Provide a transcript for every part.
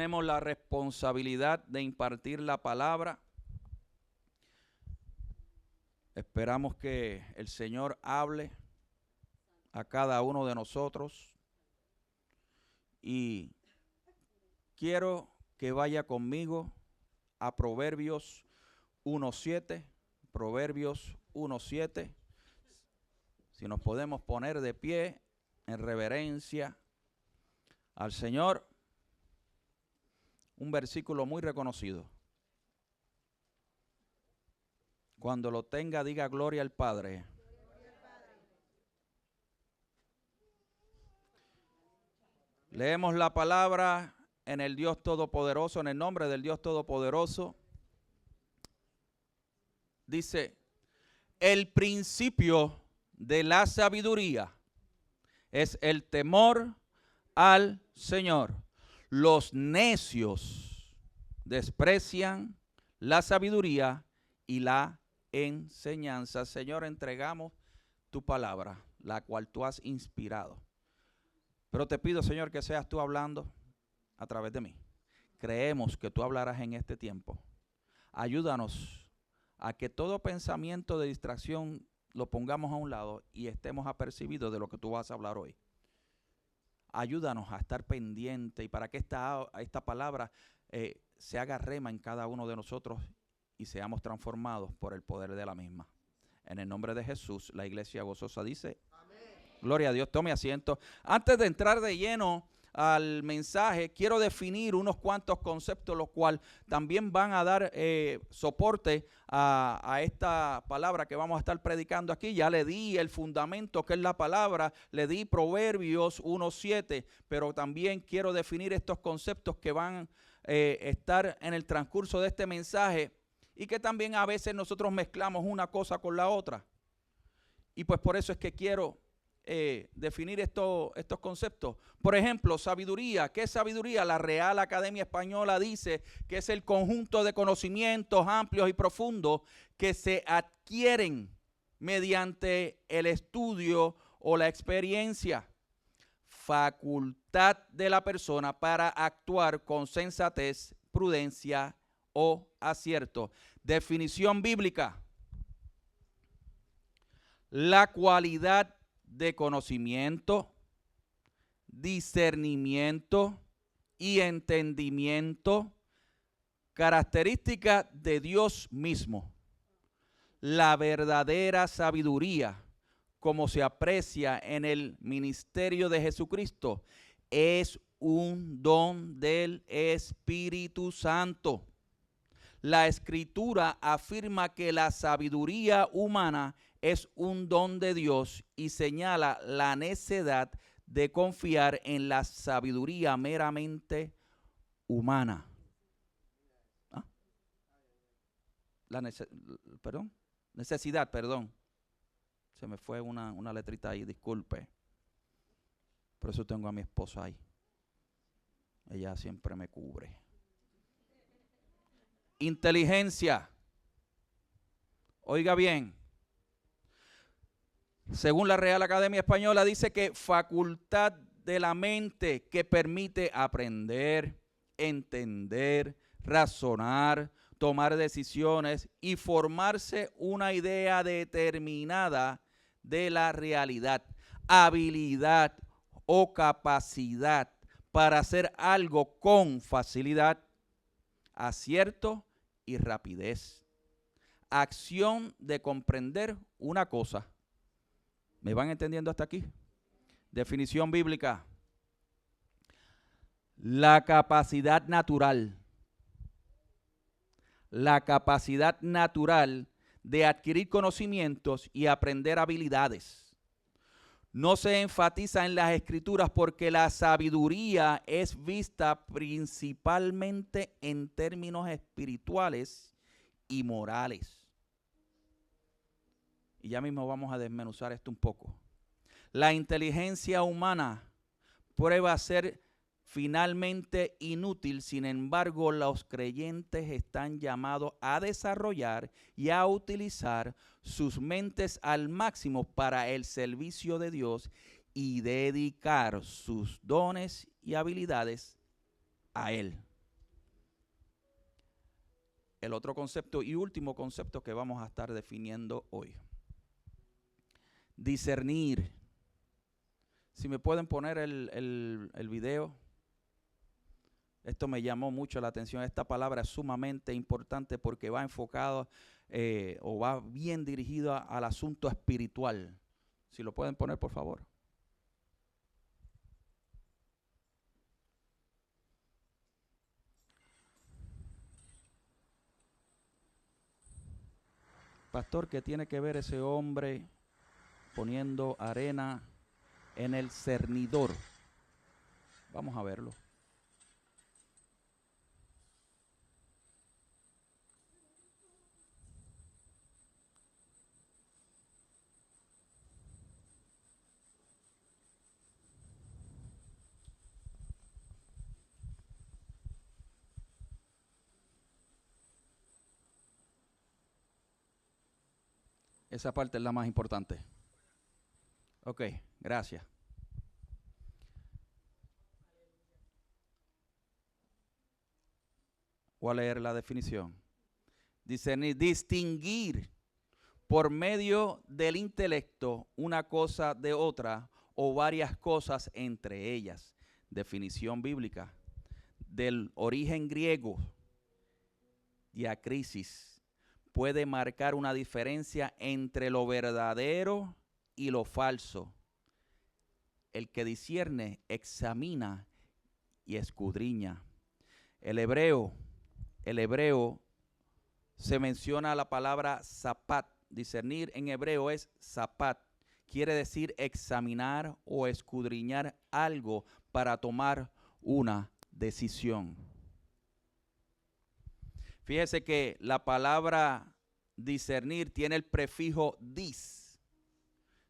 tenemos la responsabilidad de impartir la palabra. Esperamos que el Señor hable a cada uno de nosotros. Y quiero que vaya conmigo a Proverbios 1:7. Proverbios 1:7. Si nos podemos poner de pie en reverencia al Señor. Un versículo muy reconocido. Cuando lo tenga, diga gloria al Padre. Leemos la palabra en el Dios Todopoderoso, en el nombre del Dios Todopoderoso. Dice, el principio de la sabiduría es el temor al Señor. Los necios desprecian la sabiduría y la enseñanza. Señor, entregamos tu palabra, la cual tú has inspirado. Pero te pido, Señor, que seas tú hablando a través de mí. Creemos que tú hablarás en este tiempo. Ayúdanos a que todo pensamiento de distracción lo pongamos a un lado y estemos apercibidos de lo que tú vas a hablar hoy. Ayúdanos a estar pendientes y para que esta palabra se haga rema en cada uno de nosotros y seamos transformados por el poder de la misma. En el nombre de Jesús, la iglesia gozosa dice, amén. Gloria a Dios, tome asiento. Antes de entrar de lleno al mensaje, quiero definir unos cuantos conceptos, los cuales también van a dar soporte a esta palabra que vamos a estar predicando aquí. Ya le di el fundamento que es la palabra, le di Proverbios 1:7, pero también quiero definir estos conceptos que van a estar en el transcurso de este mensaje y que también a veces nosotros mezclamos una cosa con la otra. Y pues por eso es que quiero definir estos conceptos. Por ejemplo, sabiduría. ¿Qué es sabiduría? La Real Academia Española dice que es el conjunto de conocimientos amplios y profundos que se adquieren mediante el estudio o la experiencia. Facultad de la persona para actuar con sensatez, prudencia o acierto. Definición bíblica. La cualidad de conocimiento, discernimiento y entendimiento, característica de Dios mismo. La verdadera sabiduría, como se aprecia en el ministerio de Jesucristo, es un don del Espíritu Santo. La Escritura afirma que la sabiduría humana es un don de Dios y señala la necedad de confiar en la sabiduría meramente humana. ¿Ah? Necesidad. Se me fue una letrita ahí, disculpe. Por eso tengo a mi esposa ahí. Ella siempre me cubre. Inteligencia. Oiga bien. Según la Real Academia Española dice que facultad de la mente que permite aprender, entender, razonar, tomar decisiones y formarse una idea determinada de la realidad, habilidad o capacidad para hacer algo con facilidad, acierto y rapidez. Acción de comprender una cosa. ¿Me van entendiendo hasta aquí? Definición bíblica. La capacidad natural. La capacidad natural de adquirir conocimientos y aprender habilidades. No se enfatiza en las Escrituras porque la sabiduría es vista principalmente en términos espirituales y morales. Y ya mismo vamos a desmenuzar esto un poco. La inteligencia humana prueba ser finalmente inútil, sin embargo, los creyentes están llamados a desarrollar y a utilizar sus mentes al máximo para el servicio de Dios y dedicar sus dones y habilidades a Él. el otro concepto y último concepto que vamos a estar definiendo hoy. Discernir. Si me pueden poner el video. Esto me llamó mucho la atención. Esta palabra es sumamente importante porque va enfocado o va bien dirigido al asunto espiritual. Si lo pueden poner, por favor. Pastor, ¿qué tiene que ver ese hombre poniendo arena en el cernidor? Vamos a verlo. Esa parte es la más importante. Ok, gracias. Voy a leer la definición. Distinguir por medio del intelecto una cosa de otra o varias cosas entre ellas. Definición bíblica. Del origen griego, diacrisis. Puede marcar una diferencia entre lo verdadero y lo falso. El que discierne, examina y escudriña. El hebreo se menciona la palabra zapat. Discernir en hebreo es zapat. Quiere decir examinar o escudriñar algo para tomar una decisión. Fíjese que la palabra discernir tiene el prefijo dis.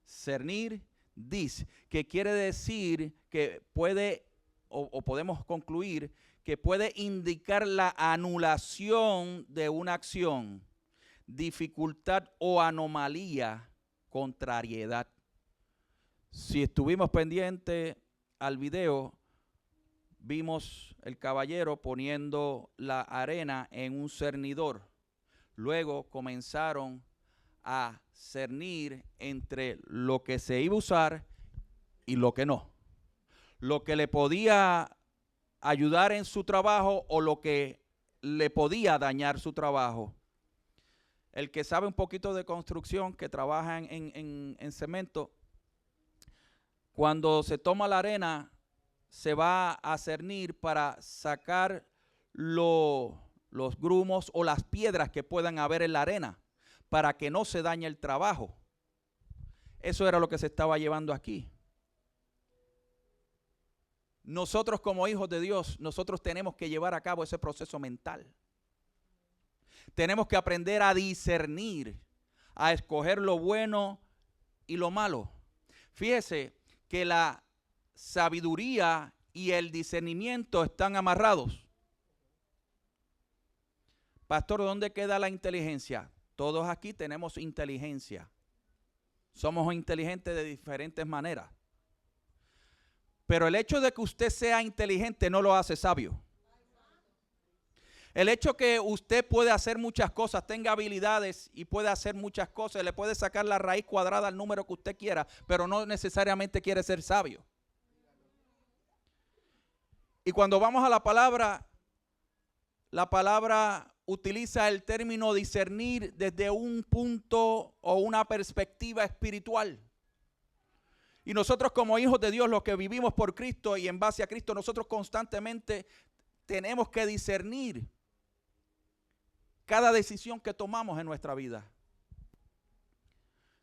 Cernir, dis, que quiere decir que puede, o podemos concluir, que puede indicar la anulación de una acción, dificultad o anomalía, contrariedad. Si estuvimos pendientes al video, vimos el caballero poniendo la arena en un cernidor. Luego comenzaron a cernir entre lo que se iba a usar y lo que no. Lo que le podía ayudar en su trabajo o lo que le podía dañar su trabajo. El que sabe un poquito de construcción, que trabaja en cemento, cuando se toma la arena, se va a cernir para sacar los grumos o las piedras que puedan haber en la arena, para que no se dañe el trabajo. Eso era lo que se estaba llevando aquí. Nosotros como hijos de Dios, nosotros tenemos que llevar a cabo ese proceso mental. Tenemos que aprender a discernir, a escoger lo bueno y lo malo. Fíjese que la sabiduría y el discernimiento están amarrados. Pastor, ¿dónde queda la inteligencia? Todos aquí tenemos inteligencia. Somos inteligentes de diferentes maneras. Pero el hecho de que usted sea inteligente no lo hace sabio. El hecho que usted puede hacer muchas cosas, tenga habilidades y puede hacer muchas cosas, le puede sacar la raíz cuadrada al número que usted quiera, pero no necesariamente quiere ser sabio. Y cuando vamos a la palabra utiliza el término discernir desde un punto o una perspectiva espiritual. Y nosotros como hijos de Dios, los que vivimos por Cristo y en base a Cristo, nosotros constantemente tenemos que discernir cada decisión que tomamos en nuestra vida.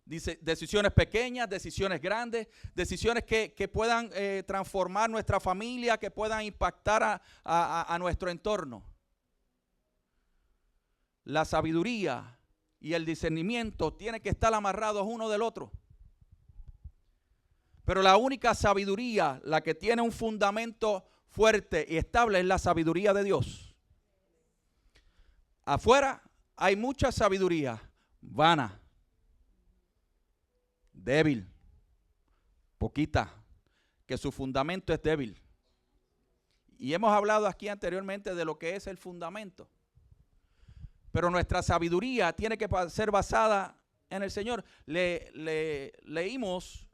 Dice, decisiones pequeñas, decisiones grandes, decisiones que puedan transformar nuestra familia, que puedan impactar a nuestro entorno. La sabiduría y el discernimiento tienen que estar amarrados uno del otro. Pero la única sabiduría, la que tiene un fundamento fuerte y estable, es la sabiduría de Dios. Afuera hay mucha sabiduría vana, débil, poquita, que su fundamento es débil. Y hemos hablado aquí anteriormente de lo que es el fundamento. Pero nuestra sabiduría tiene que ser basada en el Señor. Leímos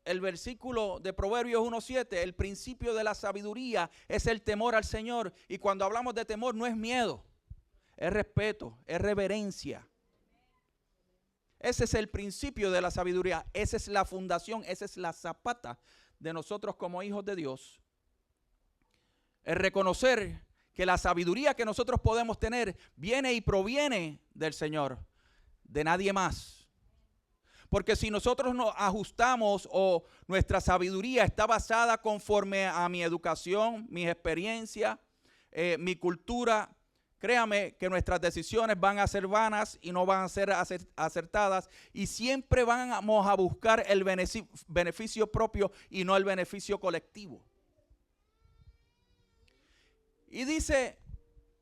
el versículo de Proverbios 1:7. El principio de la sabiduría es el temor al Señor. Y cuando hablamos de temor no es miedo, es respeto, es reverencia. Ese es el principio de la sabiduría. Esa es la fundación, esa es la zapata de nosotros como hijos de Dios. Es reconocer que la sabiduría que nosotros podemos tener viene y proviene del Señor, de nadie más. Porque si nosotros nos ajustamos o nuestra sabiduría está basada conforme a mi educación, mis experiencias, mi cultura, créame que nuestras decisiones van a ser vanas y no van a ser acertadas, y siempre vamos a buscar el beneficio propio y no el beneficio colectivo. Y dice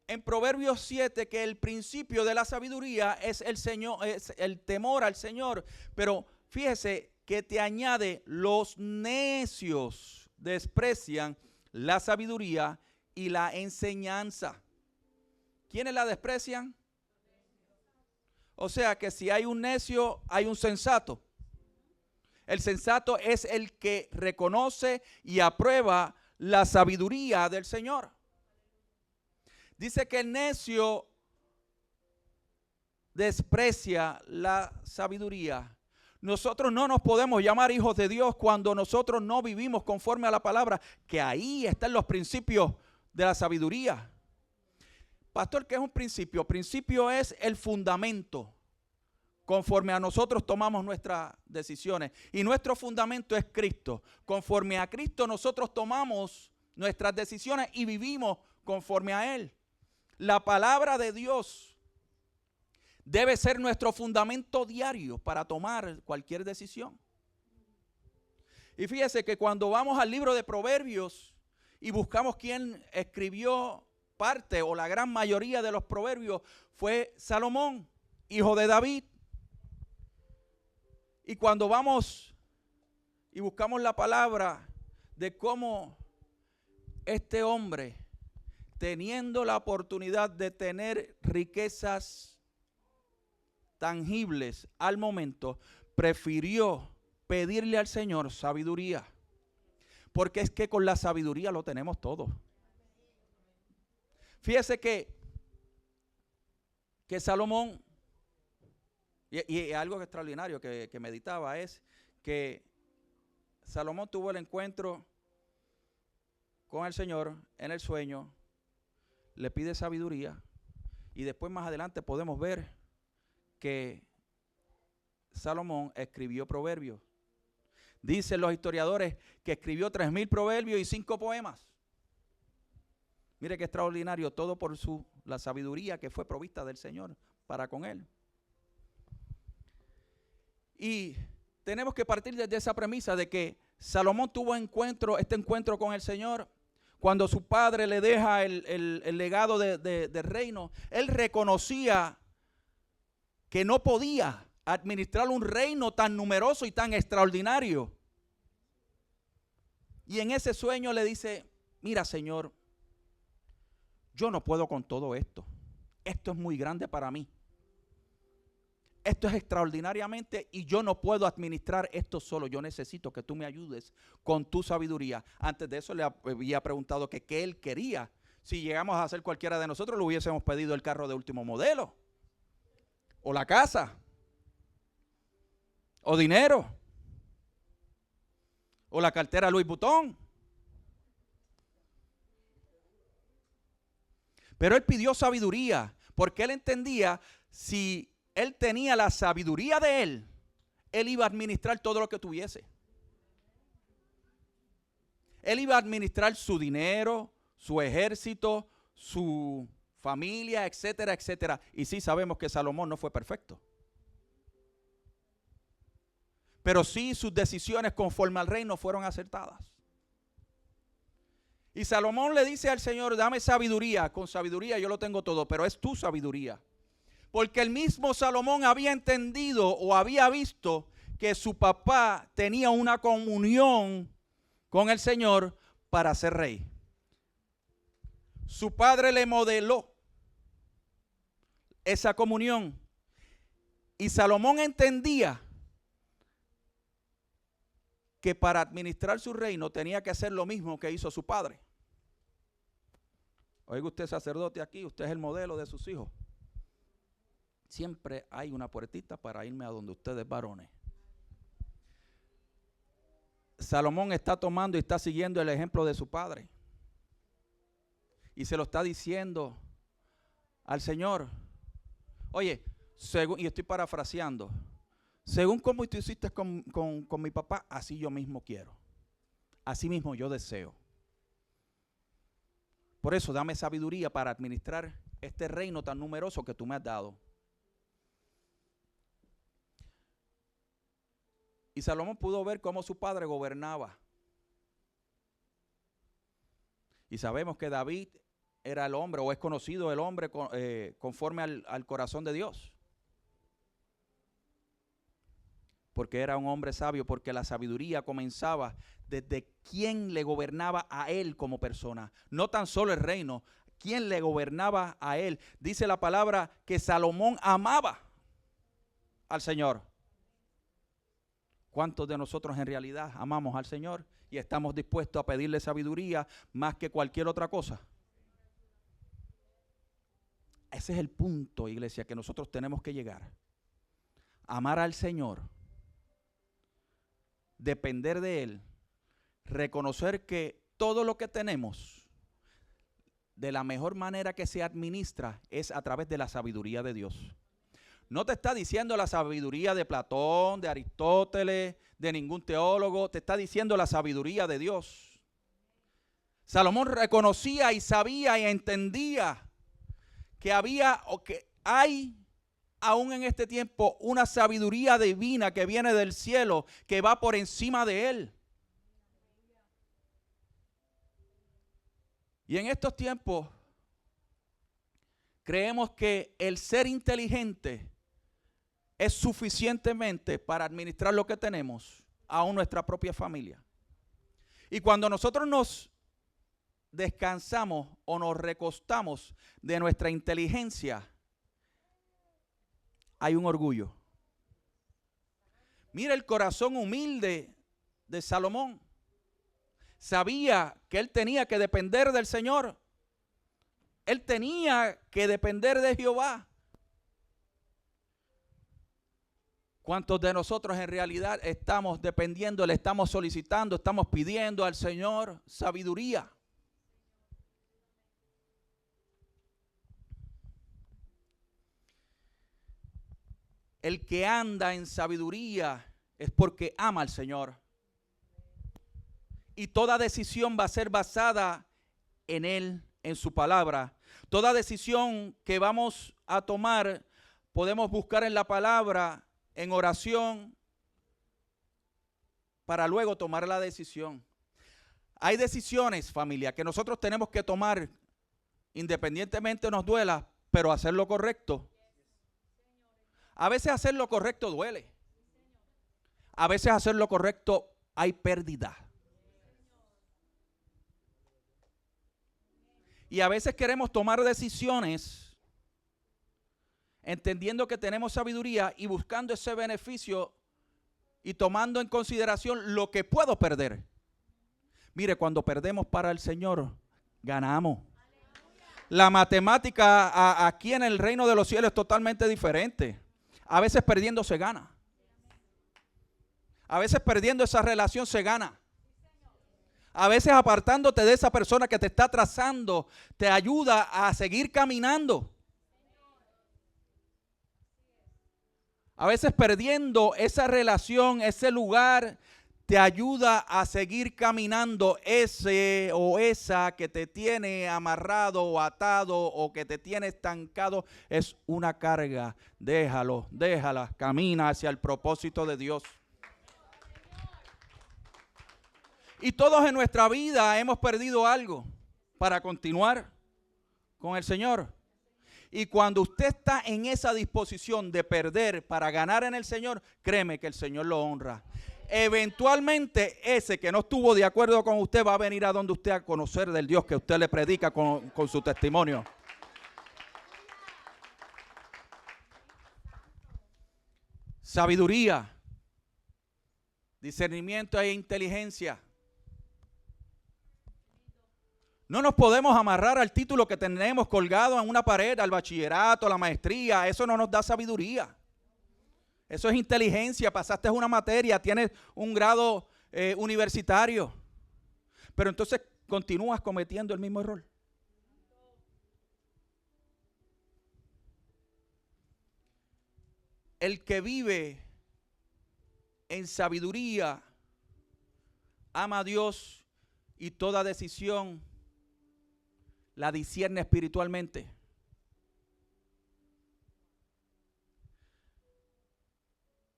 en Proverbios 7 que el principio de la sabiduría es el temor al Señor. Pero fíjese que te añade: los necios desprecian la sabiduría y la enseñanza. ¿Quiénes la desprecian? O sea que si hay un necio, hay un sensato. El sensato es el que reconoce y aprueba la sabiduría del Señor. Dice que el necio desprecia la sabiduría. Nosotros no nos podemos llamar hijos de Dios cuando nosotros no vivimos conforme a la palabra, que ahí están los principios de la sabiduría. Pastor, ¿qué es un principio? Principio es el fundamento conforme a nosotros tomamos nuestras decisiones. Y nuestro fundamento es Cristo. Conforme a Cristo nosotros tomamos nuestras decisiones y vivimos conforme a Él. La palabra de Dios debe ser nuestro fundamento diario para tomar cualquier decisión. Y fíjese que cuando vamos al libro de Proverbios y buscamos quién escribió parte o la gran mayoría de los proverbios, fue Salomón, hijo de David. Y cuando vamos y buscamos la palabra de cómo este hombre, teniendo la oportunidad de tener riquezas tangibles al momento, prefirió pedirle al Señor sabiduría. Porque es que con la sabiduría lo tenemos todo. Fíjese que Salomón, y algo extraordinario que meditaba es que Salomón tuvo el encuentro con el Señor en el sueño, le pide sabiduría, y después más adelante podemos ver que Salomón escribió proverbios. Dicen los historiadores que escribió 3,000 proverbios y 5 poemas. Mire qué extraordinario, todo por la sabiduría que fue provista del Señor para con él. Y tenemos que partir desde esa premisa de que Salomón tuvo este encuentro con el Señor. Cuando su padre le deja el legado del reino, él reconocía que no podía administrar un reino tan numeroso y tan extraordinario. Y en ese sueño le dice: mira, Señor, yo no puedo con todo esto. Esto es muy grande para mí. Esto es extraordinariamente y yo no puedo administrar esto solo. Yo necesito que tú me ayudes con tu sabiduría. Antes de eso le había preguntado que qué él quería. Si llegamos a ser cualquiera de nosotros, le hubiésemos pedido el carro de último modelo, o la casa, o dinero, o la cartera Louis Vuitton. Pero él pidió sabiduría porque él entendía, si él tenía la sabiduría de él iba a administrar todo lo que tuviese. Él iba a administrar su dinero, su ejército, su familia, etcétera, etcétera. Y sí sabemos que Salomón no fue perfecto. Pero sí sus decisiones conforme al reino fueron acertadas. Y Salomón le dice al Señor: dame sabiduría. Con sabiduría yo lo tengo todo, pero es tu sabiduría. Porque el mismo Salomón había entendido o había visto que su papá tenía una comunión con el Señor para ser rey. Su padre le modeló esa comunión. Y Salomón entendía que para administrar su reino tenía que hacer lo mismo que hizo su padre. Oiga usted, sacerdote, aquí, usted es el modelo de sus hijos. Siempre hay una puertita para irme a donde ustedes varones. Salomón está tomando y está siguiendo el ejemplo de su padre. Y se lo está diciendo al Señor. Oye, y estoy parafraseando. Según como tú hiciste con mi papá, así yo mismo quiero. Así mismo yo deseo. Por eso dame sabiduría para administrar este reino tan numeroso que tú me has dado. Y Salomón pudo ver cómo su padre gobernaba. Y sabemos que David era el hombre, o es conocido el hombre conforme al corazón de Dios. Porque era un hombre sabio, porque la sabiduría comenzaba desde quien le gobernaba a él como persona. No tan solo el reino, quien le gobernaba a él. Dice la palabra que Salomón amaba al Señor. ¿Cuántos de nosotros en realidad amamos al Señor y estamos dispuestos a pedirle sabiduría más que cualquier otra cosa? Ese es el punto, iglesia, que nosotros tenemos que llegar. Amar al Señor, depender de Él, reconocer que todo lo que tenemos, de la mejor manera que se administra, es a través de la sabiduría de Dios. No te está diciendo la sabiduría de Platón, de Aristóteles, de ningún teólogo. Te está diciendo la sabiduría de Dios. Salomón reconocía y sabía y entendía que había o que hay aún en este tiempo una sabiduría divina que viene del cielo, que va por encima de él. Y en estos tiempos creemos que el ser inteligente es suficientemente para administrar lo que tenemos, aún nuestra propia familia. Y cuando nosotros nos descansamos o nos recostamos de nuestra inteligencia, hay un orgullo. Mira el corazón humilde de Salomón. Sabía que él tenía que depender del Señor. Él tenía que depender de Jehová. ¿Cuántos de nosotros en realidad estamos dependiendo, le estamos solicitando, estamos pidiendo al Señor sabiduría? El que anda en sabiduría es porque ama al Señor. Y toda decisión va a ser basada en Él, en su palabra. Toda decisión que vamos a tomar, podemos buscar en la palabra, en oración, para luego tomar la decisión. Hay decisiones, familia, que nosotros tenemos que tomar, independientemente nos duela, pero hacer lo correcto. A veces hacer lo correcto duele. A veces hacer lo correcto hay pérdida. Y a veces queremos tomar decisiones entendiendo que tenemos sabiduría y buscando ese beneficio y tomando en consideración lo que puedo perder. Mire, cuando perdemos para el Señor, ganamos. La matemática aquí en el reino de los cielos es totalmente diferente. A veces perdiendo se gana. A veces perdiendo esa relación se gana. A veces apartándote de esa persona que te está trazando te ayuda a seguir caminando. A veces perdiendo esa relación, ese lugar, te ayuda a seguir caminando. Ese o esa que te tiene amarrado o atado o que te tiene estancado es una carga. Déjalo, déjala, camina hacia el propósito de Dios. Y todos en nuestra vida hemos perdido algo para continuar con el Señor. Y cuando usted está en esa disposición de perder para ganar en el Señor, créeme que el Señor lo honra. Eventualmente ese que no estuvo de acuerdo con usted va a venir a donde usted a conocer del Dios que usted le predica con su testimonio. sabiduría, discernimiento e inteligencia. No nos podemos amarrar al título que tenemos colgado en una pared, al bachillerato, a la maestría. Eso no nos da sabiduría. Eso es inteligencia. Pasaste una materia, tienes un grado universitario. Pero entonces continúas cometiendo el mismo error. El que vive en sabiduría ama a Dios y toda decisión la discierne espiritualmente.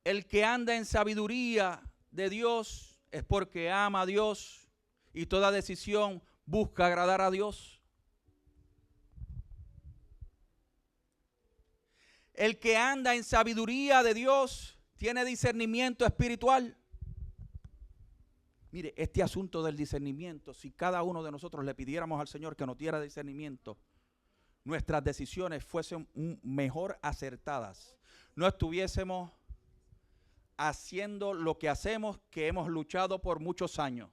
El que anda en sabiduría de Dios es porque ama a Dios y toda decisión busca agradar a Dios. El que anda en sabiduría de Dios tiene discernimiento espiritual. Mire, este asunto del discernimiento, si cada uno de nosotros le pidiéramos al Señor que nos diera discernimiento, nuestras decisiones fuesen mejor acertadas. No estuviésemos haciendo lo que hacemos, que hemos luchado por muchos años.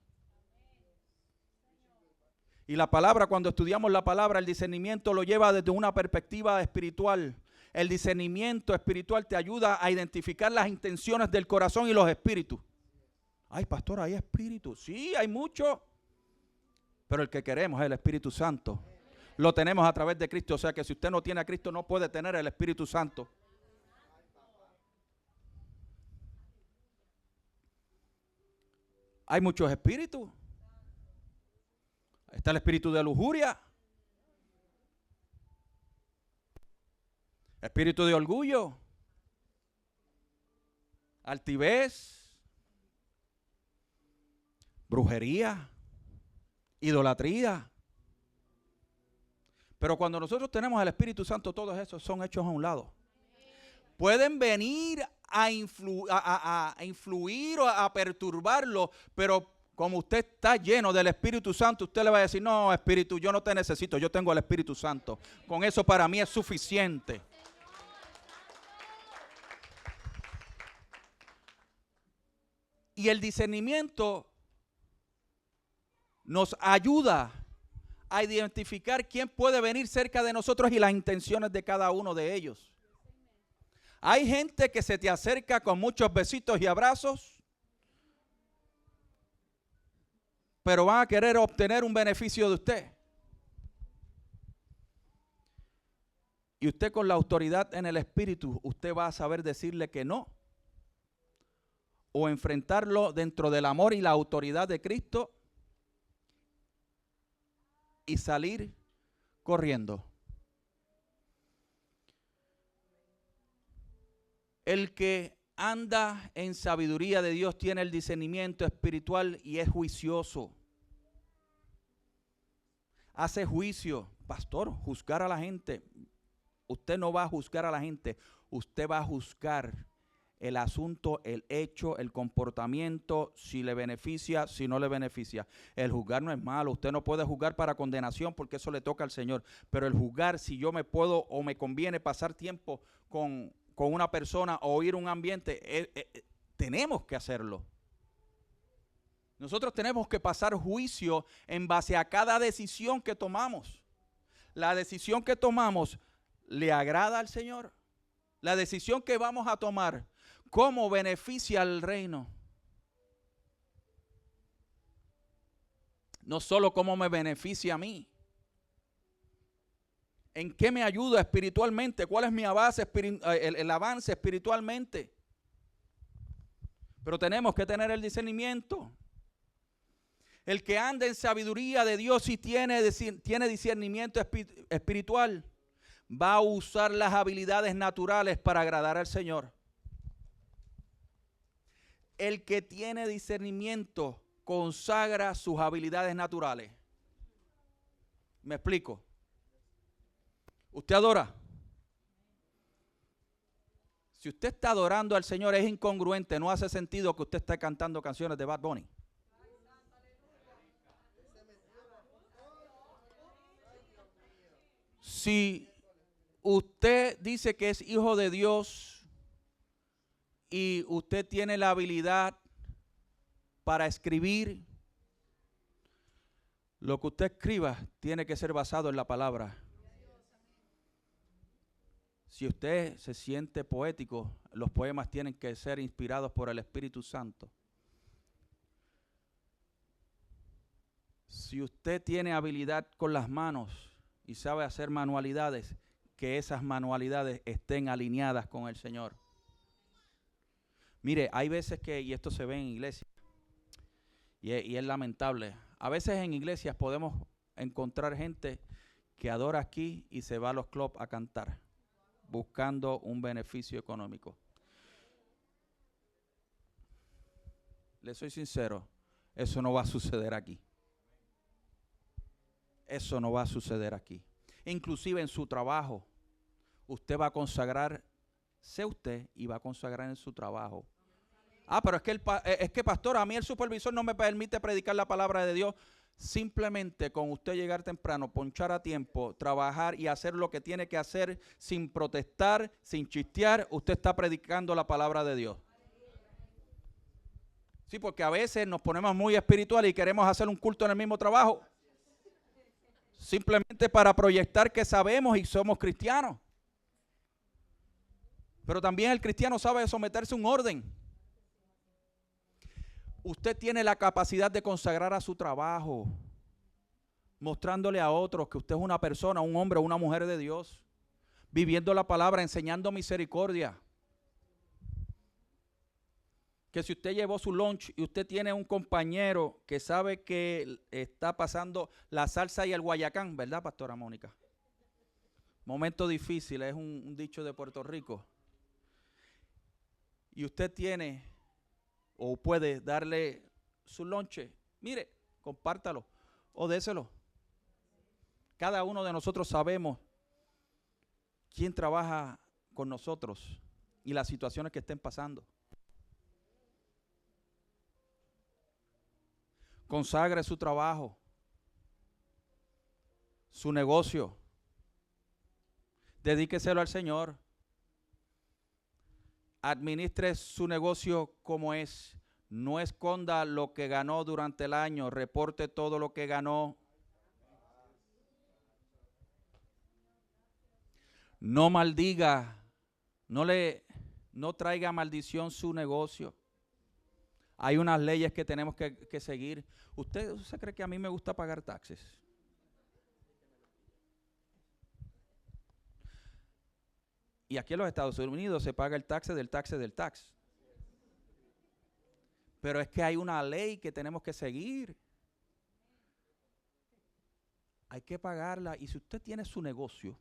Y la palabra, cuando estudiamos la palabra, el discernimiento lo lleva desde una perspectiva espiritual. El discernimiento espiritual te ayuda a identificar las intenciones del corazón y los espíritus. Ay, pastor, hay espíritus. Sí, hay mucho. Pero el que queremos es el Espíritu Santo. Lo tenemos a través de Cristo. O sea que si usted no tiene a Cristo, no puede tener el Espíritu Santo. Hay muchos espíritus. Está el espíritu de lujuria, espíritu de orgullo, altivez, brujería, idolatría. Pero cuando nosotros tenemos el Espíritu Santo, todos esos son hechos a un lado. Pueden venir a influir o a perturbarlo, pero como usted está lleno del Espíritu Santo, usted le va a decir, no, Espíritu, yo no te necesito, yo tengo el Espíritu Santo. Con eso para mí es suficiente. Y el discernimiento nos ayuda a identificar quién puede venir cerca de nosotros y las intenciones de cada uno de ellos. Hay gente que se te acerca con muchos besitos y abrazos, pero van a querer obtener un beneficio de usted. Y usted, con la autoridad en el Espíritu, usted va a saber decirle que no, o enfrentarlo dentro del amor y la autoridad de Cristo y salir corriendo. El que anda en sabiduría de Dios tiene el discernimiento espiritual y es juicioso. Hace juicio. Pastor, juzgar a la gente. Usted no va a juzgar a la gente. Usted va a juzgar el asunto, el hecho, el comportamiento, si le beneficia, si no le beneficia. El juzgar no es malo. Usted no puede juzgar para condenación porque eso le toca al Señor. Pero el juzgar, si yo me puedo o me conviene pasar tiempo con una persona o ir a un ambiente, tenemos que hacerlo. Nosotros tenemos que pasar juicio en base a cada decisión que tomamos. La decisión que tomamos, ¿le agrada al Señor? La decisión que vamos a tomar, ¿cómo beneficia al reino? No solo cómo me beneficia a mí. ¿En qué me ayuda espiritualmente? ¿Cuál es mi avance, el avance espiritualmente? Pero tenemos que tener el discernimiento. El que anda en sabiduría de Dios y tiene discernimiento espiritual, va a usar las habilidades naturales para agradar al Señor. El que tiene discernimiento consagra sus habilidades naturales. ¿Me explico? ¿Usted adora? Si usted está adorando al Señor, es incongruente, no hace sentido que usted esté cantando canciones de Bad Bunny. Si usted dice que es hijo de Dios y usted tiene la habilidad para escribir, lo que usted escriba tiene que ser basado en la palabra. Si usted se siente poético, los poemas tienen que ser inspirados por el Espíritu Santo. Si usted tiene habilidad con las manos y sabe hacer manualidades, que esas manualidades estén alineadas con el Señor. Mire, hay veces que, y esto se ve en iglesias, y es lamentable, a veces en iglesias podemos encontrar gente que adora aquí y se va a los clubs a cantar, buscando un beneficio económico. Le soy sincero, eso no va a suceder aquí. Eso no va a suceder aquí. Inclusive en su trabajo, usted va a consagrarse usted y va a consagrar en su trabajo. Pero es que pastor, a mí el supervisor no me permite predicar la palabra de Dios. Simplemente con usted llegar temprano, ponchar a tiempo, trabajar y hacer lo que tiene que hacer sin protestar, sin chistear, usted está predicando la palabra de Dios. Sí, porque a veces nos ponemos muy espirituales y queremos hacer un culto en el mismo trabajo. Simplemente para proyectar que sabemos y somos cristianos. Pero también el cristiano sabe someterse a un orden. Usted tiene la capacidad de consagrar a su trabajo, mostrándole a otros que usted es una persona, un hombre o una mujer de Dios, viviendo la palabra, enseñando misericordia. Que si usted llevó su lunch y usted tiene un compañero que sabe que está pasando la salsa y el guayacán, ¿verdad, pastora Mónica? Momento difícil, es un dicho de Puerto Rico. Y usted tiene o puede darle su lonche, mire, compártalo o déselo. Cada uno de nosotros sabemos quién trabaja con nosotros y las situaciones que estén pasando. Consagre su trabajo, su negocio. Dedíqueselo al Señor. Administre su negocio como es. No esconda lo que ganó durante el año. Reporte todo lo que ganó. No maldiga. No traiga maldición su negocio. Hay unas leyes que tenemos que seguir. ¿Usted cree que a mí me gusta pagar taxes? Y aquí en los Estados Unidos se paga el taxe del taxe del tax. Pero es que hay una ley que tenemos que seguir. Hay que pagarla. Y si usted tiene su negocio,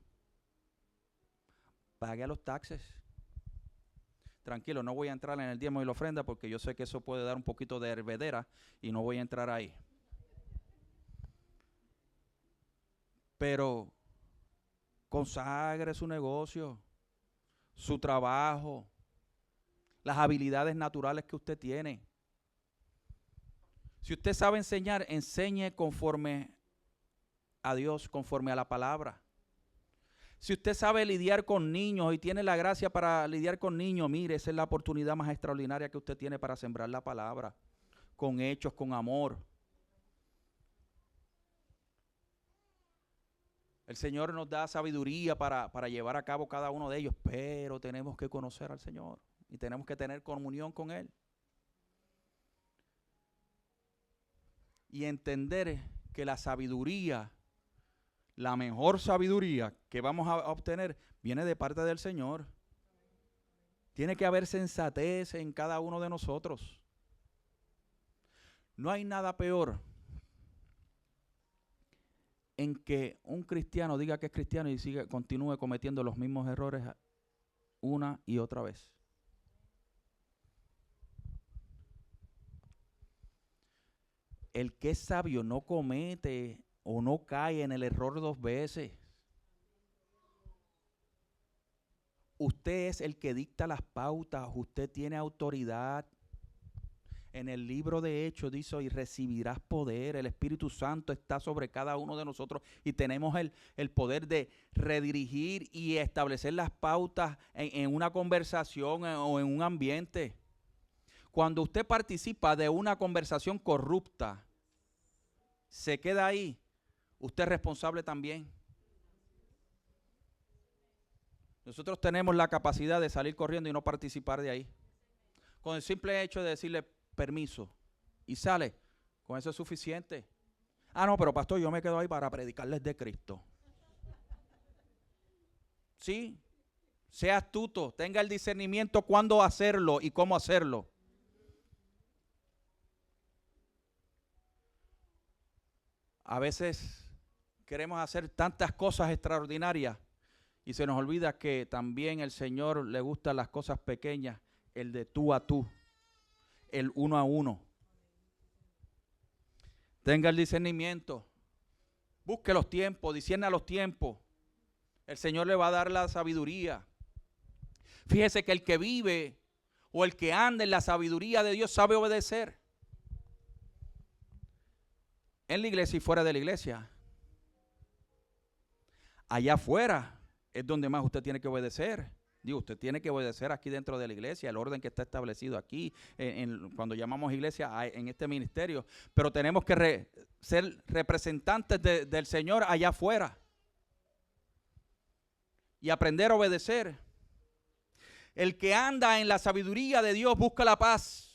pague a los taxes. Tranquilo, no voy a entrar en el diezmo y la ofrenda porque yo sé que eso puede dar un poquito de hervedera y no voy a entrar ahí. Pero consagre su negocio, su trabajo, las habilidades naturales que usted tiene. Si usted sabe enseñar, enseñe conforme a Dios, conforme a la palabra. Si usted sabe lidiar con niños y tiene la gracia para lidiar con niños, mire, esa es la oportunidad más extraordinaria que usted tiene para sembrar la palabra, con hechos, con amor. El Señor nos da sabiduría para llevar a cabo cada uno de ellos, pero tenemos que conocer al Señor y tenemos que tener comunión con Él. Y entender que la sabiduría, la mejor sabiduría que vamos a obtener viene de parte del Señor. Tiene que haber sensatez en cada uno de nosotros. No hay nada peor en que un cristiano diga que es cristiano y continúe cometiendo los mismos errores una y otra vez. El que es sabio no comete o no cae en el error dos veces. Usted es el que dicta las pautas, usted tiene autoridad. En el libro de Hechos dice, y recibirás poder. El Espíritu Santo está sobre cada uno de nosotros y tenemos el poder de redirigir y establecer las pautas en una conversación o en un ambiente. Cuando usted participa de una conversación corrupta, se queda ahí, usted es responsable también. Nosotros tenemos la capacidad de salir corriendo y no participar de ahí. Con el simple hecho de decirle permiso y sale, con eso es suficiente. Ah, no, pero pastor, yo me quedo ahí para predicarles de Cristo. Sí, sea astuto, tenga el discernimiento cuándo hacerlo y cómo hacerlo. A veces queremos hacer tantas cosas extraordinarias y se nos olvida que también el Señor le gustan las cosas pequeñas, el de tú a tú, el uno a uno. Tenga el discernimiento, busque los tiempos, discierna los tiempos. El Señor le va a dar la sabiduría. Fíjese que el que vive o el que anda en la sabiduría de Dios sabe obedecer. En la iglesia y fuera de la iglesia. Allá afuera es donde más usted tiene que obedecer. Digo, usted tiene que obedecer aquí dentro de la iglesia, el orden que está establecido aquí, cuando llamamos iglesia, en este ministerio. Pero tenemos que ser representantes del Señor allá afuera. Y aprender a obedecer. El que anda en la sabiduría de Dios busca la paz.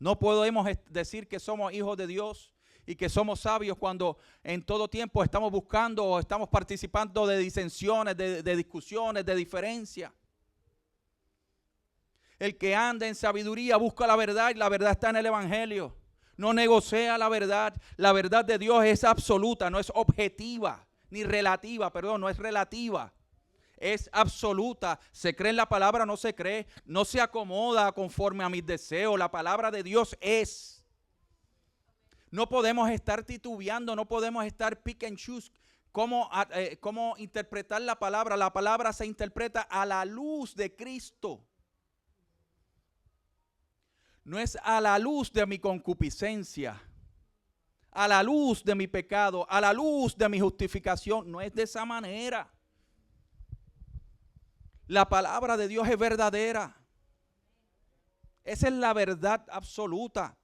No podemos decir que somos hijos de Dios y que somos sabios cuando en todo tiempo estamos buscando o estamos participando de disensiones, de discusiones, de diferencias. El que anda en sabiduría busca la verdad y la verdad está en el Evangelio. No negocia la verdad. La verdad de Dios es absoluta, no es objetiva, ni relativa, perdón, no es relativa. Es absoluta, se cree en la palabra, no se cree, no se acomoda conforme a mis deseos, la palabra de Dios es. No podemos estar titubeando, no podemos estar pick and choose, cómo interpretar la palabra se interpreta a la luz de Cristo. No es a la luz de mi concupiscencia, a la luz de mi pecado, a la luz de mi justificación, no es de esa manera. La palabra de Dios es verdadera. Esa es la verdad absoluta.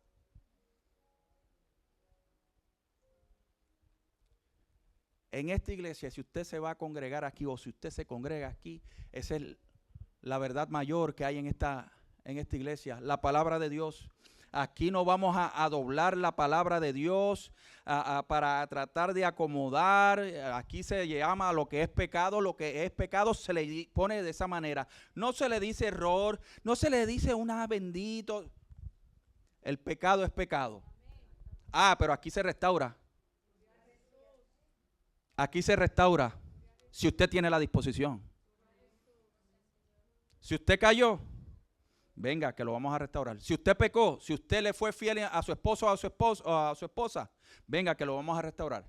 En esta iglesia, si usted se va a congregar aquí o si usted se congrega aquí, esa es la verdad mayor que hay en esta iglesia, la palabra de Dios. Aquí no vamos a doblar la palabra de Dios para tratar de acomodar. Aquí se llama lo que es pecado se le pone de esa manera. No se le dice error, no se le dice una bendito. El pecado es pecado. Ah, pero aquí se restaura. Aquí se restaura si usted tiene la disposición. Si usted cayó, venga, que lo vamos a restaurar. Si usted pecó, si usted le fue fiel a su esposo o a su esposa, venga, que lo vamos a restaurar.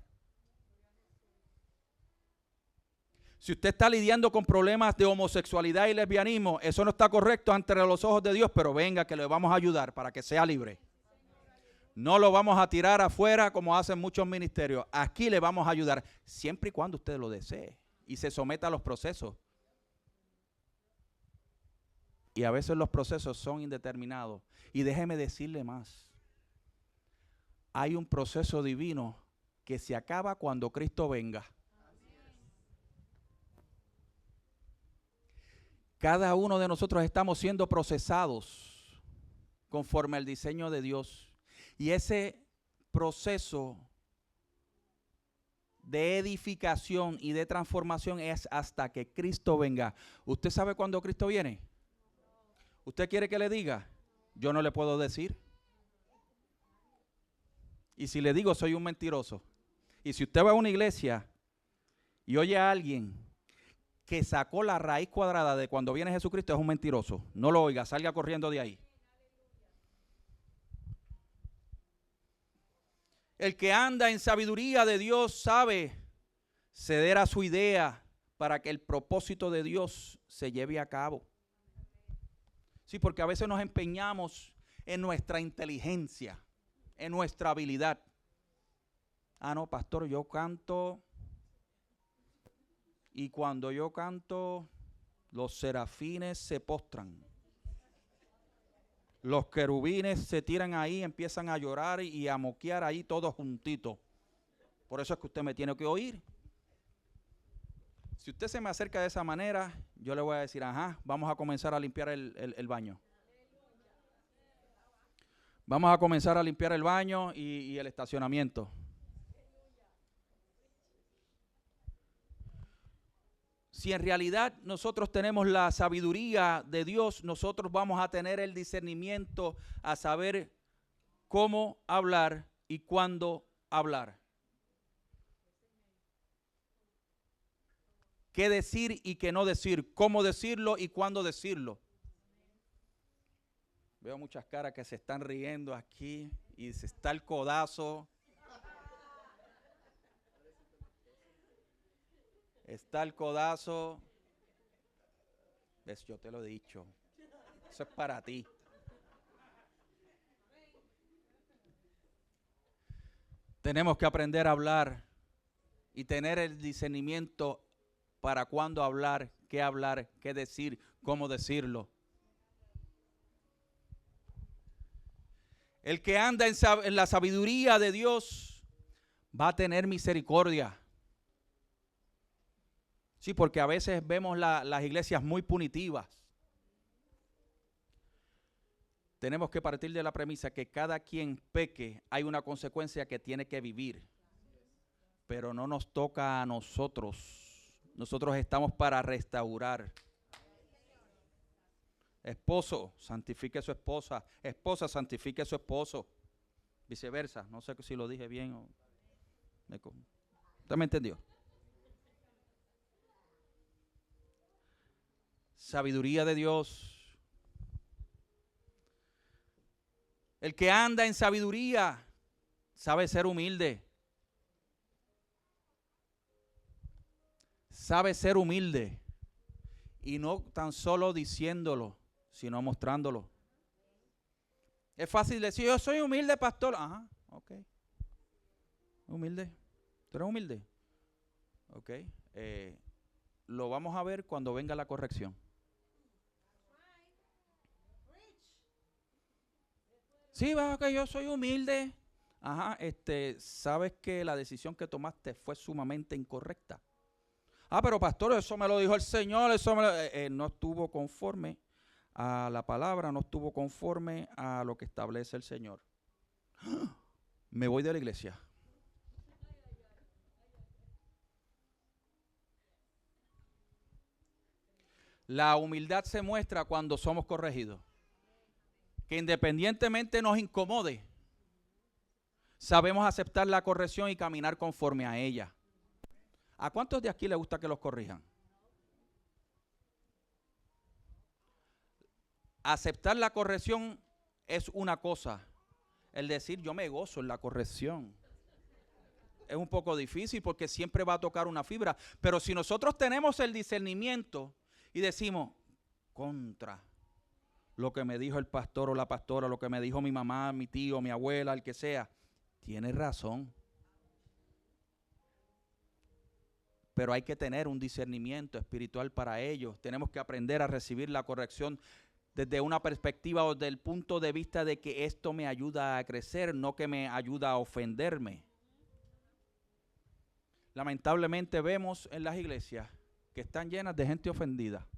Si usted está lidiando con problemas de homosexualidad y lesbianismo, eso no está correcto ante los ojos de Dios, pero venga, que le vamos a ayudar para que sea libre. No lo vamos a tirar afuera como hacen muchos ministerios. Aquí le vamos a ayudar, siempre y cuando usted lo desee y se someta a los procesos. Y a veces los procesos son indeterminados. Y déjeme decirle más. Hay un proceso divino que se acaba cuando Cristo venga. Cada uno de nosotros estamos siendo procesados conforme al diseño de Dios. Y ese proceso de edificación y de transformación es hasta que Cristo venga. ¿Usted sabe cuándo Cristo viene? ¿Usted quiere que le diga? Yo no le puedo decir. Y si le digo, soy un mentiroso. Y si usted va a una iglesia y oye a alguien que sacó la raíz cuadrada de cuando viene Jesucristo, es un mentiroso. No lo oiga, salga corriendo de ahí. El que anda en sabiduría de Dios sabe ceder a su idea para que el propósito de Dios se lleve a cabo. Sí, porque a veces nos empeñamos en nuestra inteligencia, en nuestra habilidad. Ah, no, pastor, yo canto y cuando yo canto, los serafines se postran. Los querubines se tiran ahí, empiezan a llorar y a moquear ahí todos juntitos. Por eso es que usted me tiene que oír. Si usted se me acerca de esa manera, yo le voy a decir, ajá, vamos a comenzar a limpiar el baño. Vamos a comenzar a limpiar el baño y el estacionamiento. Si en realidad nosotros tenemos la sabiduría de Dios, nosotros vamos a tener el discernimiento a saber cómo hablar y cuándo hablar. Qué decir y qué no decir, cómo decirlo y cuándo decirlo. Veo muchas caras que se están riendo aquí y se está el codazo. Está el codazo. ¿Ves? Yo te lo he dicho. Eso es para ti. Tenemos que aprender a hablar y tener el discernimiento para cuándo hablar, qué decir, cómo decirlo. El que anda en la sabiduría de Dios va a tener misericordia. Sí, porque a veces vemos las iglesias muy punitivas. Tenemos que partir de la premisa que cada quien peque, hay una consecuencia que tiene que vivir. Pero no nos toca a nosotros. Nosotros estamos para restaurar. Esposo, santifique a su esposa. Esposa, santifique a su esposo. Viceversa. No sé si lo dije bien o... ¿Usted me entendió? Sabiduría de Dios. El que anda en sabiduría sabe ser humilde. Sabe ser humilde. Y no tan solo diciéndolo, sino mostrándolo. Es fácil decir, yo soy humilde, pastor. Ajá, ok. Humilde. ¿Tú eres humilde? Ok. Lo vamos a ver cuando venga la corrección. Sí, va, que yo soy humilde. Ajá, sabes que la decisión que tomaste fue sumamente incorrecta. Ah, pero pastor, eso me lo dijo el Señor, no estuvo conforme a la palabra, no estuvo conforme a lo que establece el Señor. Me voy de la iglesia. La humildad se muestra cuando somos corregidos. Que independientemente nos incomode, sabemos aceptar la corrección y caminar conforme a ella. ¿A cuántos de aquí les gusta que los corrijan? Aceptar la corrección es una cosa. El decir yo me gozo en la corrección es un poco difícil porque siempre va a tocar una fibra. Pero si nosotros tenemos el discernimiento y decimos contra lo que me dijo el pastor o la pastora, lo que me dijo mi mamá, mi tío, mi abuela, el que sea, tiene razón. Pero hay que tener un discernimiento espiritual para ello. Tenemos que aprender a recibir la corrección desde una perspectiva o desde el punto de vista de que esto me ayuda a crecer, no que me ayuda a ofenderme. Lamentablemente vemos en las iglesias que están llenas de gente ofendida.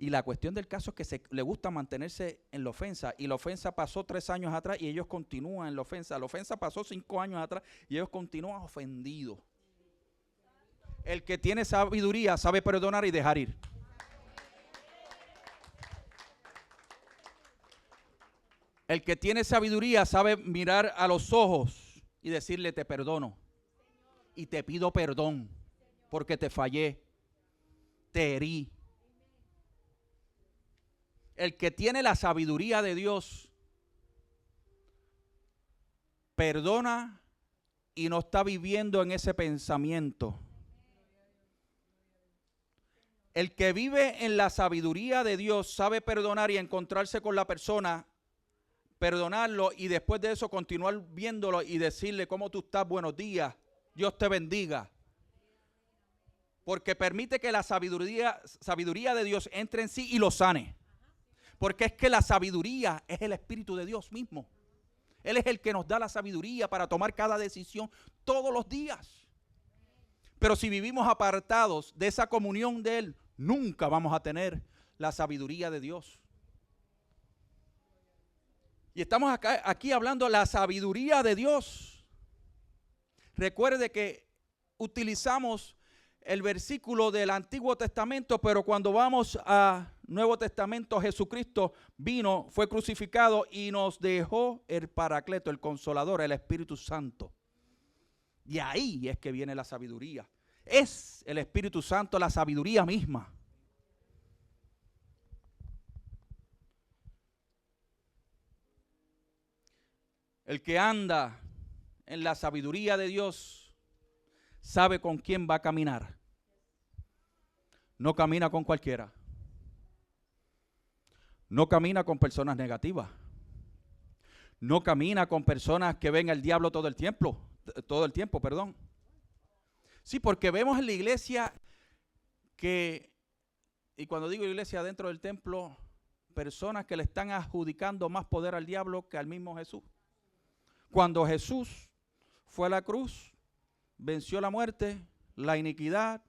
Y la cuestión del caso es que le gusta mantenerse en la ofensa. Y la ofensa pasó 3 años atrás y ellos continúan en la ofensa. La ofensa pasó 5 años atrás y ellos continúan ofendidos. El que tiene sabiduría sabe perdonar y dejar ir. El que tiene sabiduría sabe mirar a los ojos y decirle te perdono. Y te pido perdón porque te fallé, te herí. El que tiene la sabiduría de Dios perdona y no está viviendo en ese pensamiento. El que vive en la sabiduría de Dios sabe perdonar y encontrarse con la persona, perdonarlo y después de eso continuar viéndolo y decirle cómo tú estás, buenos días, Dios te bendiga. Porque permite que la sabiduría de Dios entre en sí y lo sane. Porque es que la sabiduría es el Espíritu de Dios mismo. Él es el que nos da la sabiduría para tomar cada decisión todos los días. Pero si vivimos apartados de esa comunión de Él, nunca vamos a tener la sabiduría de Dios. Y estamos aquí hablando de la sabiduría de Dios. Recuerde que utilizamos el versículo del Antiguo Testamento, pero cuando vamos a Nuevo Testamento, Jesucristo vino, fue crucificado y nos dejó el Paracleto, el Consolador, el Espíritu Santo. Y ahí es que viene la sabiduría. Es el Espíritu Santo la sabiduría misma. El que anda en la sabiduría de Dios sabe con quién va a caminar. No camina con cualquiera. No camina con personas negativas. No camina con personas que ven al diablo todo el tiempo, perdón. Sí, porque vemos en la iglesia que, y cuando digo iglesia dentro del templo, personas que le están adjudicando más poder al diablo que al mismo Jesús. Cuando Jesús fue a la cruz, venció la muerte, la iniquidad,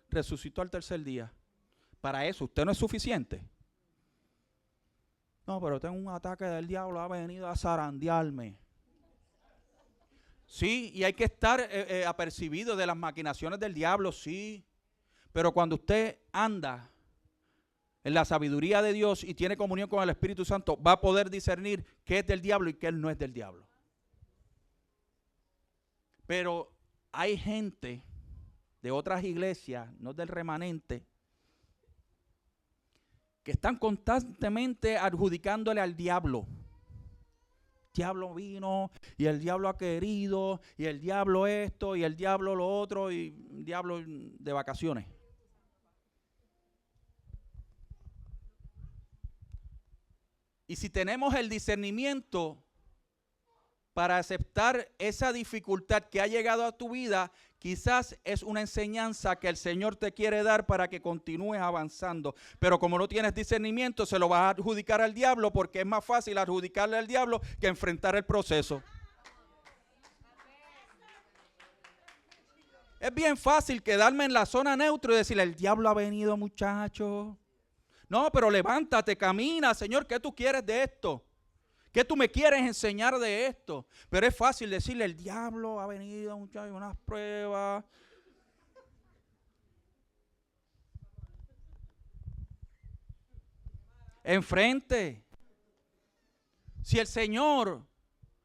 resucitó al tercer día. Para eso, usted no es suficiente. No, pero tengo un ataque del diablo, ha venido a zarandearme. Sí, y hay que estar apercibido de las maquinaciones del diablo, sí. Pero cuando usted anda en la sabiduría de Dios y tiene comunión con el Espíritu Santo, va a poder discernir qué es del diablo y qué no es del diablo. Pero hay gente de otras iglesias, no del remanente, que están constantemente adjudicándole al diablo. El diablo vino y el diablo ha querido y el diablo esto y el diablo lo otro y el diablo de vacaciones. Y si tenemos el discernimiento para aceptar esa dificultad que ha llegado a tu vida, quizás es una enseñanza que el Señor te quiere dar para que continúes avanzando. Pero como no tienes discernimiento, se lo vas a adjudicar al diablo, porque es más fácil adjudicarle al diablo que enfrentar el proceso. Es bien fácil quedarme en la zona neutra y decirle, el diablo ha venido, muchacho. No, pero levántate, camina, Señor, ¿qué tú quieres de esto? ¿Qué tú me quieres enseñar de esto? Pero es fácil decirle, el diablo ha venido, muchachos, unas pruebas. Enfrente. Si el Señor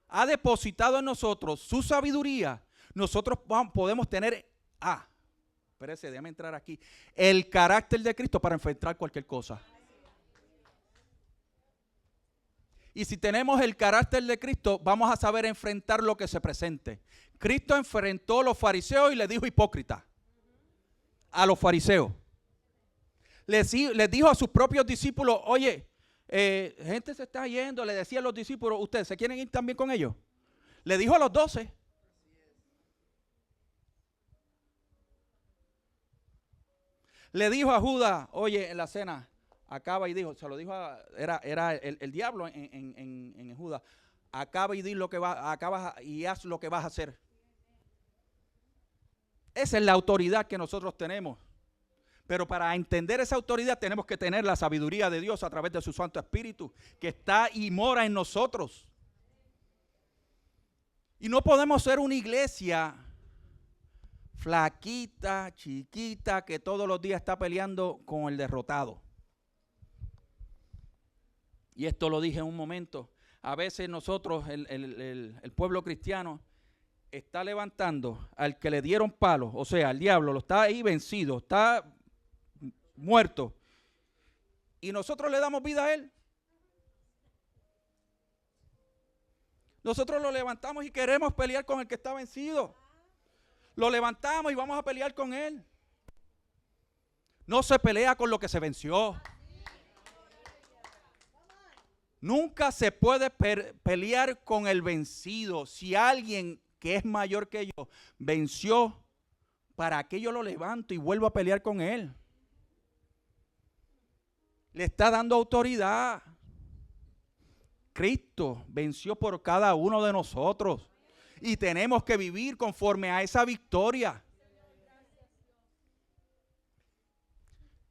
ha depositado en nosotros su sabiduría, nosotros podemos tener, espérese, déjame entrar aquí, el carácter de Cristo para enfrentar cualquier cosa. Y si tenemos el carácter de Cristo, vamos a saber enfrentar lo que se presente. Cristo enfrentó a los fariseos y les dijo hipócrita. A los fariseos. Les dijo a sus propios discípulos, oye, gente se está yendo, le decía a los discípulos, ¿ustedes se quieren ir también con ellos? Le dijo a los 12. Le dijo a Judas, oye, en la cena, acaba y dijo, se lo dijo, era el diablo en Judas, acaba y di lo que y haz lo que vas a hacer. Esa es la autoridad que nosotros tenemos. Pero para entender esa autoridad tenemos que tener la sabiduría de Dios a través de su Santo Espíritu, que está y mora en nosotros. Y no podemos ser una iglesia flaquita, chiquita, que todos los días está peleando con el derrotado. Y esto lo dije en un momento. A veces nosotros, el pueblo cristiano, está levantando al que le dieron palos, o sea, al diablo, lo está ahí vencido, está muerto. Y nosotros le damos vida a él. Nosotros lo levantamos y queremos pelear con el que está vencido. Lo levantamos y vamos a pelear con él. No se pelea con lo que se venció. Nunca se puede pelear con el vencido. Si alguien que es mayor que yo venció, ¿para qué yo lo levanto y vuelvo a pelear con él? Le está dando autoridad. Cristo venció por cada uno de nosotros y tenemos que vivir conforme a esa victoria.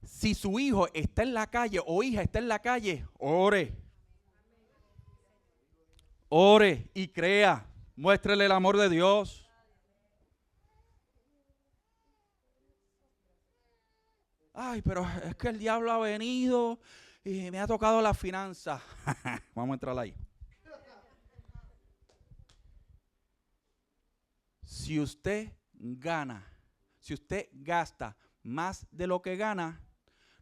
Si su hijo está en la calle o hija está en la calle, ore. Ore y crea. Muéstrele el amor de Dios. Ay, pero es que el diablo ha venido y me ha tocado la finanza. Vamos a entrar ahí. Si usted gana, si usted gasta más de lo que gana,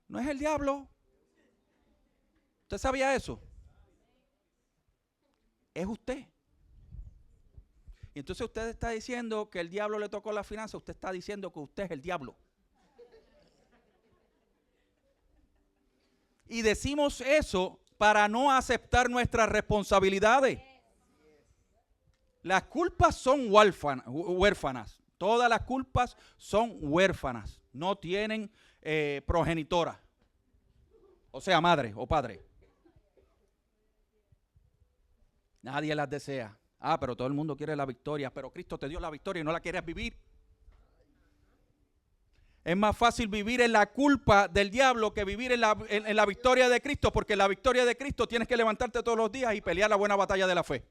no es el diablo. ¿Usted sabía eso? Es usted. Y entonces usted está diciendo que el diablo le tocó la finanza, usted está diciendo que usted es el diablo. Y decimos eso para no aceptar nuestras responsabilidades. Las culpas son huérfanas. Todas las culpas son huérfanas. No tienen progenitora. O sea, madre o padre. Nadie las desea. Ah, pero todo el mundo quiere la victoria. Pero Cristo te dio la victoria y no la quieres vivir. Es más fácil vivir en la culpa del diablo que vivir en la victoria de Cristo, porque en la victoria de Cristo tienes que levantarte todos los días y pelear la buena batalla de la fe.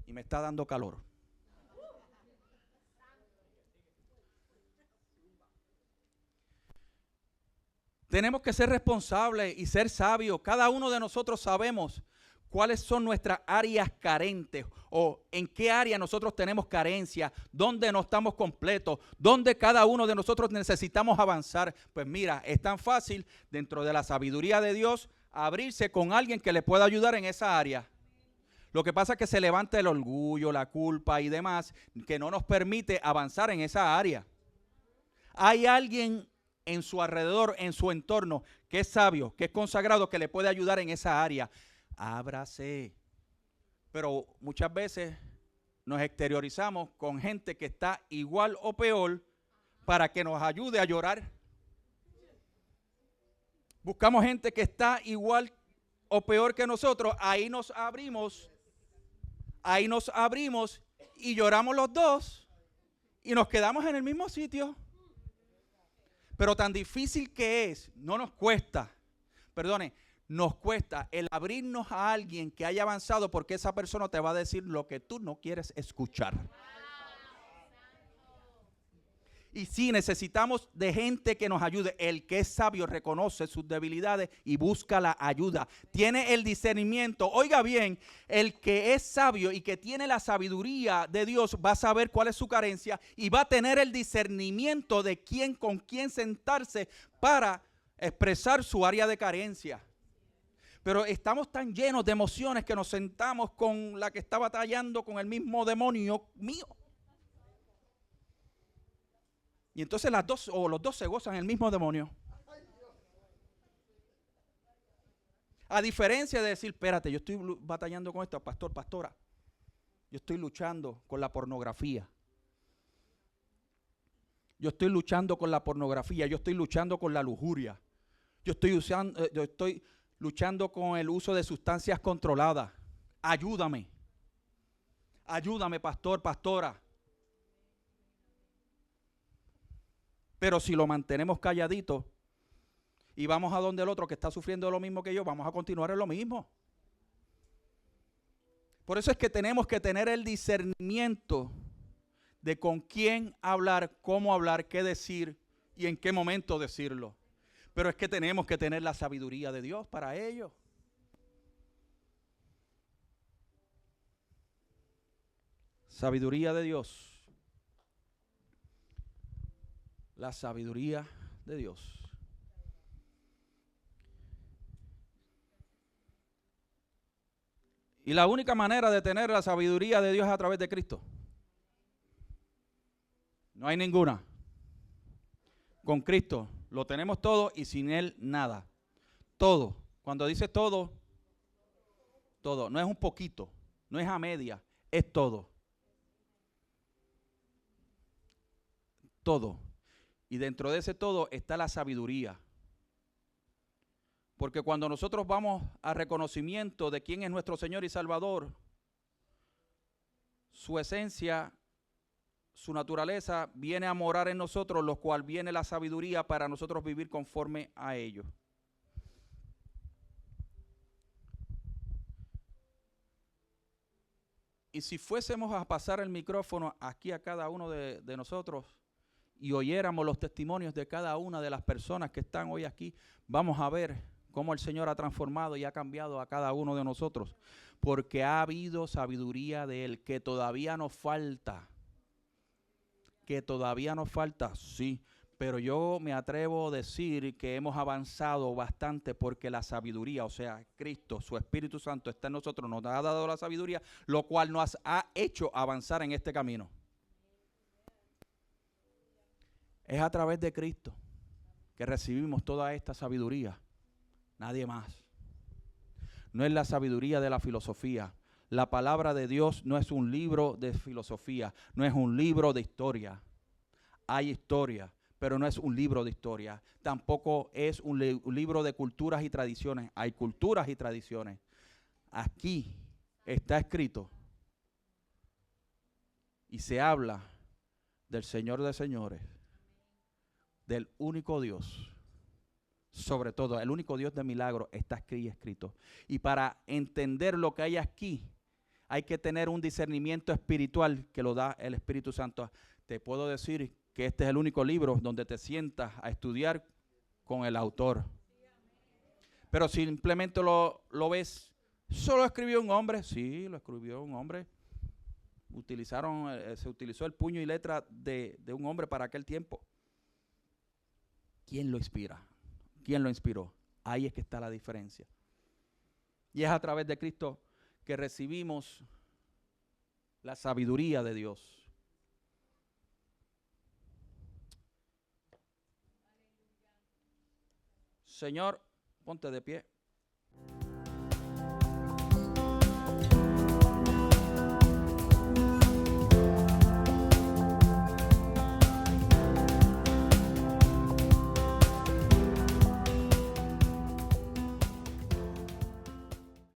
Y me está dando calor. Tenemos que ser responsables y ser sabios. Cada uno de nosotros sabemos cuáles son nuestras áreas carentes o en qué área nosotros tenemos carencia, dónde no estamos completos, dónde cada uno de nosotros necesitamos avanzar. Pues mira, es tan fácil dentro de la sabiduría de Dios abrirse con alguien que le pueda ayudar en esa área. Lo que pasa es que se levanta el orgullo, la culpa y demás que no nos permite avanzar en esa área. Hay alguien en su alrededor, en su entorno, que es sabio, que es consagrado, que le puede ayudar en esa área. Ábrase. Pero muchas veces nos exteriorizamos con gente que está igual o peor para que nos ayude a llorar. Buscamos gente que está igual o peor que nosotros, ahí nos abrimos y lloramos los dos y nos quedamos en el mismo sitio. Pero tan difícil que es, nos cuesta el abrirnos a alguien que haya avanzado, porque esa persona te va a decir lo que tú no quieres escuchar. Y sí, necesitamos de gente que nos ayude. El que es sabio reconoce sus debilidades y busca la ayuda. Tiene el discernimiento. Oiga bien, el que es sabio y que tiene la sabiduría de Dios va a saber cuál es su carencia y va a tener el discernimiento de con quién sentarse para expresar su área de carencia. Pero estamos tan llenos de emociones que nos sentamos con la que está batallando con el mismo demonio mío. Y entonces los dos se gozan el mismo demonio. A diferencia de decir, espérate, yo estoy batallando con esto, pastora. Yo estoy luchando con la pornografía. Yo estoy luchando con la pornografía. Yo estoy luchando con la lujuria. Yo estoy luchando con el uso de sustancias controladas. Ayúdame. Ayúdame, pastora. Pero si lo mantenemos calladito y vamos a donde el otro que está sufriendo lo mismo que yo, vamos a continuar en lo mismo. Por eso es que tenemos que tener el discernimiento de con quién hablar, cómo hablar, qué decir y en qué momento decirlo. Pero es que tenemos que tener la sabiduría de Dios para ello. Sabiduría de Dios. La sabiduría de Dios. Y la única manera de tener la sabiduría de Dios es a través de Cristo. No hay ninguna. Con Cristo lo tenemos todo y sin Él nada. Todo. Cuando dice todo, todo. No es un poquito, no es a media, es todo. Todo. Y dentro de ese todo está la sabiduría. Porque cuando nosotros vamos a reconocimiento de quién es nuestro Señor y Salvador, su esencia, su naturaleza viene a morar en nosotros, lo cual viene la sabiduría para nosotros vivir conforme a ello. Y si fuésemos a pasar el micrófono aquí a cada uno de nosotros y oyéramos los testimonios de cada una de las personas que están hoy aquí, vamos a ver cómo el Señor ha transformado y ha cambiado a cada uno de nosotros. Porque ha habido sabiduría de Él, que todavía nos falta. Que todavía nos falta, sí. Pero yo me atrevo a decir que hemos avanzado bastante porque la sabiduría, o sea, Cristo, su Espíritu Santo está en nosotros, nos ha dado la sabiduría, lo cual nos ha hecho avanzar en este camino. Es a través de Cristo que recibimos toda esta sabiduría. Nadie más. No es la sabiduría de la filosofía. La palabra de Dios no es un libro de filosofía, no es un libro de historia. Hay historia, pero no es un libro de historia. Tampoco es un libro de culturas y tradiciones. Hay culturas y tradiciones. Aquí está escrito y se habla del Señor de señores, del único Dios. Sobre todo, el único Dios de milagros está aquí escrito. Y para entender lo que hay aquí, hay que tener un discernimiento espiritual que lo da el Espíritu Santo. Te puedo decir que este es el único libro donde te sientas a estudiar con el autor. Pero simplemente lo ves, ¿solo escribió un hombre? Sí, lo escribió un hombre. Se utilizó el puño y letra de un hombre para aquel tiempo. ¿Quién lo inspira? ¿Quién lo inspiró? Ahí es que está la diferencia. Y es a través de Cristo que recibimos la sabiduría de Dios. Señor, ponte de pie.